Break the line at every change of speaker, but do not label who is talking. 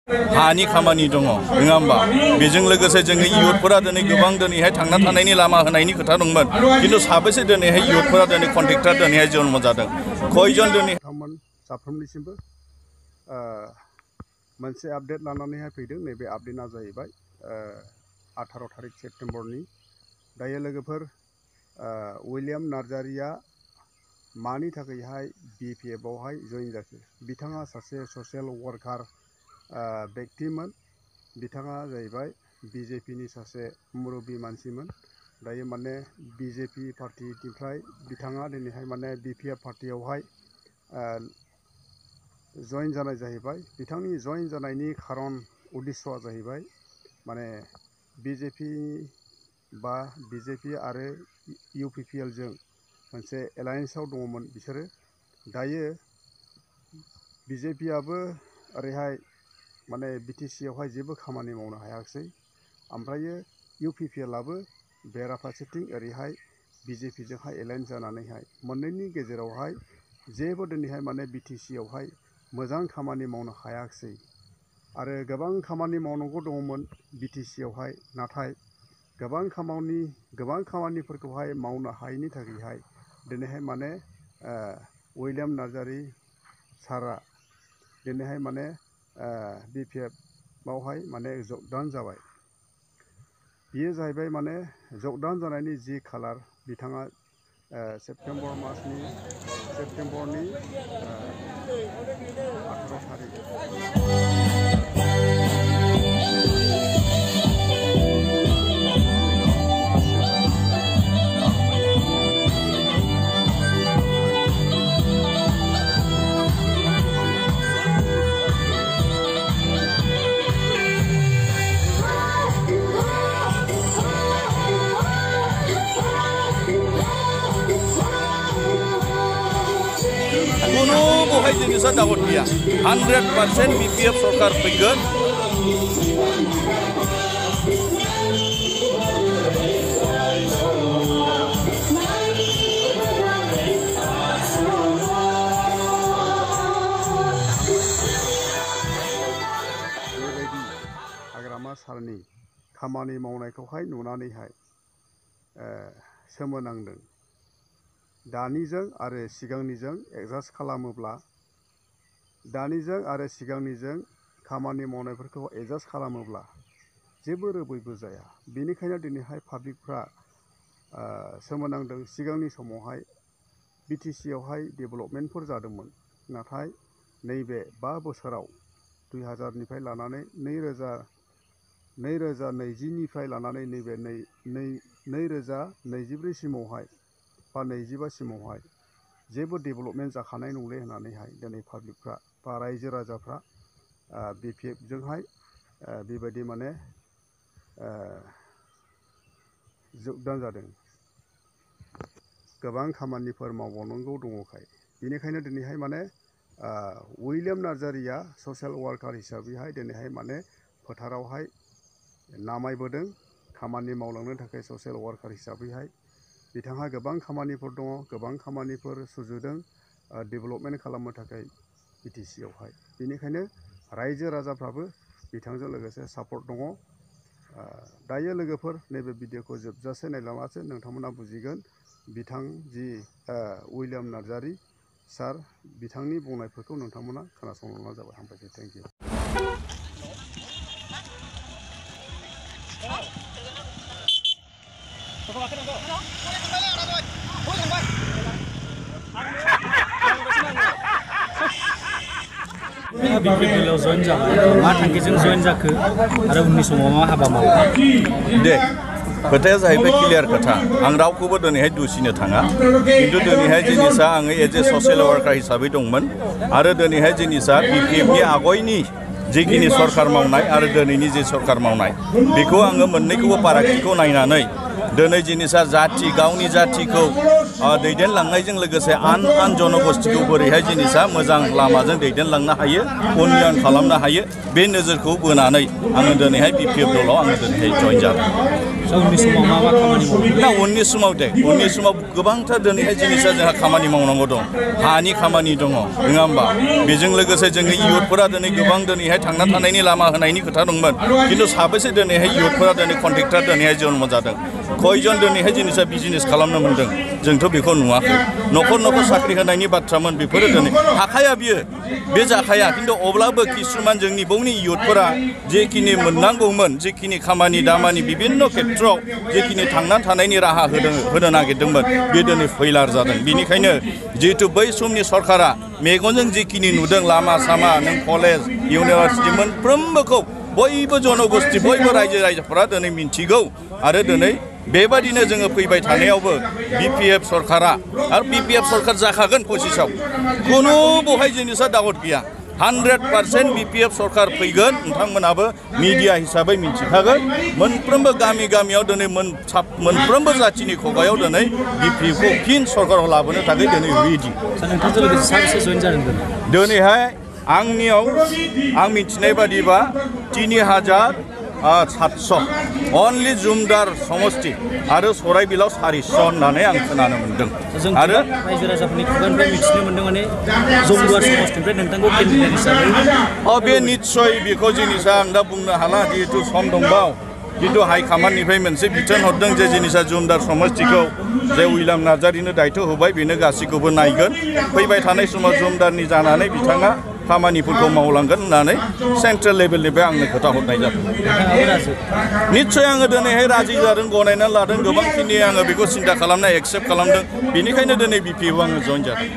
हानि खामानि दङ नङा होमबा बेजों लोगोसे जोङो इयुथफोरा दिनै गोबां दिनैहाय थांना थानायनि लामा होनायनि खोथा दंमोन खिन्थु साबेसे दिनैहाय इयुथफोरा दिनै कन्ट्रेक्टर दिनैहाय जन्म जादों कयजन दिनै
साफ्रोमनिसिमबो मोनसे आपडेट लानानैहाय फैदों नैबे आपडेटआ जाहैबाय 18 तारिख सेप्तेम्बरनि दायो लोगोफोर उइलियाम नार्जारिया मानि थाखायहाय BPF आवहाय जइन जाखो बिथाङा सासे ससियेल वार्कार व्यक्तिमोन बिथाङा जाहैबाय BJP नि सासे मुरब्बी मानसिमोन दायो माने BJP पार्टीनिफ्राय बिथाङा दिनैहाय माने BPF पार्टीयावहाय जइन जानाय जाहैबाय बिथांनि जइन जानायनि खारन उद्देश्यआ जाहैबाय माने BJP आरो UPPL जों मोनसे एलायन्सआव दङमोन बिसोरो दायो BJP आबो ओरैहाय माने BTC आवहाय जेबो खामानि मावनो हायाखिसै ओमफ्रायो UPPL आबो बेराफारसेथिं ओरैहाय BJP जोंहाय एलायन्स जानानैहाय मोननैनि गेजेरावहाय जेबो दिनैहाय माने BTC आवहाय मोजां खामानि मावनो हायाखिसै आरो गोबां खामानि मावनांगौ दङमोन BTC आवहाय नाथाय गोबां खामानिफोरखौहाय मावनो हायैनि थाखायहाय दिनैहाय माने उइलियाम नार्जारि सारा दिनैहाय माने BPF आवहाय माने जगदान जाबाय बियो जाहैबाय माने जगदान जानायनि जि खालार बिथाङा सेप्तेम्बरनि 18 तारिख
कुनु बहाय जिनिसा दावत गैया 100% BPF सरकार फैगोन
हाग्रामा सारनि खामानि मावनायखौहाय नुनानैहाय सोमोनांदों दानिजों आरो सिगांनिजों एडजास्ट खालामोब्ला दानिजों आरो सिगांनिजों खामानि मावनायफोरखौ एडजास्ट खालामोब्ला जेबो रोबैबो जाया बेनिखायनो दिनैहाय पाब्लिकफ्रा सोमोनांदों सिगांनि समावहाय BTC आवहाय डेभेलपमेन्टफोर जादोंमोन नाथाय नैबे 5 बोसोराव 2000 निफ्राय लानानै 2020 निफ्राय लानानै नैबे 2024 सिमावहाय बा 25 सिमावहाय जेबो डेभेलपमेन्ट जाखानाय नंले होननानैहाय दिनै पाब्लिकफ्रा बा रायजो राजाफ्रा BPF जोंहाय बेबायदि माने जगदान जादों गोबां खामानिफोर मावबावनांगौ दङखाय बेनिखायनो दिनैहाय माने उइलियाम नार्जारिया ससियेल वार्कार हिसाबैहाय दिनैहाय माने फोथारावहाय नामायबोदों खामानि मावलांनो थाखाय ससियेल वार्कार हिसाबैहाय बिथांहा गोबां खामानिफोर दङ गोबां खामानिफोर सुजुदों डेभेलपमेन्ट खालामनो थाखाय BTC आवहाय बेनिखायनो रायजो राजाफ्राबो बिथांजों लोगोसे सापर्ट दङ दायो लोगोफोर नैबे भिडिअखौ जोबजासे नायलांबासो नोंथांमोना बुजिगोन बिथां जि उइलियाम नार्जारि सार बिथांनि बुंनायफोरखौ नोंथांमोना खोनासंलांबानो जाबाय हामबायसै थेंक इउ
BPL आव जइन जाबाय मा थांखिजों जइन जाखो आरो उननि समाव मा हाबा मावो
दे खोथाया जाहैबाय क्लियार खोथा आं रावखौबो दिनैहाय दुसिनो थाङा खिन्थु दिनैहाय जिनिसा आङो एज ए ससियेल वार्कार हिसाबै दंमोन आरो दिनैहाय जिनिसा BPF नि आगयनि जिखिनि सरकार मावनाय आरो दिनैनि जे सरकार मावनाय बेखौ आङो मोननैखौबो फारागथिखौ नायनानै दिनै जिनिसा जाथि गावनि जाथिखौ दैदेनलांनायजों लोगोसे आन जनगोष्ठीखौ बोरैहाय जिनिसा मोजां लामाजों दैदेनलांनो हायो उन्नयन खालामनो हायो बे नोजोरखौ बोनानै आङो दिनैहाय BPF दलाव आङो दिनैहाय जइन जादों।
उननि समाव मा मा खामानि मावो?
दा उननि समाव गोबांथार दिनैहाय जिनिसा जोंहा खामानि मावनांगौ दं हानि खामानि दङ नङा होमबा बेजों लोगोसे जोंनि इयुथफोरा दिनै गोबां दिनैहाय थांना थानायनि लामा होनायनि खोथा दंमोन खिन्थु साबेसे दिनैहाय इयुथफोरा दिनै कन्ट्रेक्टर दिनैहाय जन्म जादों खयजन दिनैहाय जिनिसा बिजनेस खालामनो मोन्दों जोंथ' बेखौ नुवाखै न'खर साख्रि होनायनि बाथ्रामोन बेफोरो दिनै हाखाया बियो बे जाखाया खिन्थु अब्लाबो किसुमान जोंनि बौनि इयुथफोरा जेखिनि मोननांगौमोन जेखिनि खामानि दामानि बिभिन्न खेथ्रआव जेखिनि थांना थानायनि राहा होनो नागिरदोंमोन बे दिनै फैलार जादों बेनिखायनो जिहेतु बै समनि सरकारा मेगनजों जिखिनि नुदों लामा सामा नों कलेज इउनिभार्सिटि मोनफ्रोमबोखौ बयबो जनगोष्ठी बयबो रायजोफोरा दिनै मिन्थिगौ आरो दिनै बेबादिनो जोङो फैबाय थानायावबो BPF सरकारा आरो BPF सरकार जाखागोन पसिसाव खुनु बहाय जिनिसा दावत गैया 100% BPF सरकार फैगोन नोंथांमोनाबो मिडिया हिसाबै मिन्थिखागोन मोनफ्रोमबो गामियाव दिनै मोनफ्रोमबो जाथिनि खुगायाव दिनै BPFखौ फिन सरकाराव लाबोनो थाखाय दिनै रेडि
नोंथांजों लोगोसे साबेसे जइन जादों
दिनैहाय आंनियाव आं मिथिनाय बादिबा 3700 अनलि जुमदार समष्टि आरो सराइबिलाव 400 होननानै आं खोनानो मोन्दों आरो
रायजो राजाफोरनि खुगानिफ्राय मिथिनो मोन्दों माने जमदुवार समष्टिनिफ्राय नोंथांखौ केन्डिडेट हिसाबै
बे निस्सय बेखौ जिनिसा आं दा बुंनो हाला जिहेतु सम दंबाव खिन्थु हाइकामान्डनिफ्राय मोनसे बिथोन हरदों जे जिनिसा जुमदार समष्टिखौ जे उइलाम नार्जारिनो दायथ' होबाय बेनो गासैखौबो नायगोन फैबाय थानाय समाव जुमदारनि जानानै बिथाङा खामानिफोरखौ मावलांगोन होननानै सेन्ट्रेल लेभेलनिफ्राय आंनो खोथा हरनाय जादों निस्सय आङो दिनैहाय राजि जादों गनायनानै लादों गोबांखिनि आङो बेखौ सिन्था खालामनाय एक्सेप्ट खालामदों बेनिखायनो दिनै BPF आङो जइन जादों